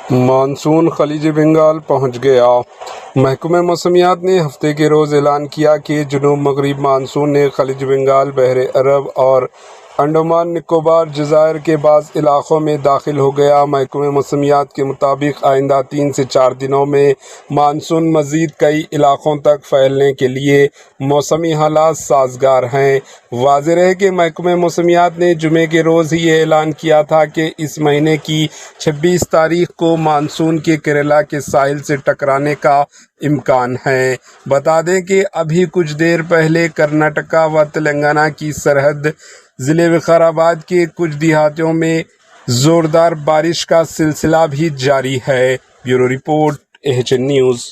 Monsoon खलीज Bengal पहुंच गया। महकमे मौसमियात ने हफ्ते के रोज़ ऐलान किया कि जनूब मगरबी मानसून ने खलीज बंगाल, बहरे अरब और अंडमान निकोबार जज़ायर के बाज़ इलाक़ों में दाखिल हो गया। महकमे मौसमियात के मुताबिक आइंदा 3 से 4 दिनों में मानसून मज़ीद कई इलाक़ों तक फैलने के लिए मौसमी हालात साज़गार हैं। वाज़ेह है कि महकमे मौसमियात ने जुमे के रोज़ ही ऐलान किया था कि इस महीने की 26 तारीख को मानसून के केरला के साहिल से टकराने का इम्कान है। बता दें कि अभी कुछ देर पहले कर्नाटका व तेलंगाना की सरहद ज़िले विकाराबाद के कुछ देहातों में ज़ोरदार बारिश का सिलसिला भी जारी है। Bureau report, AHN news.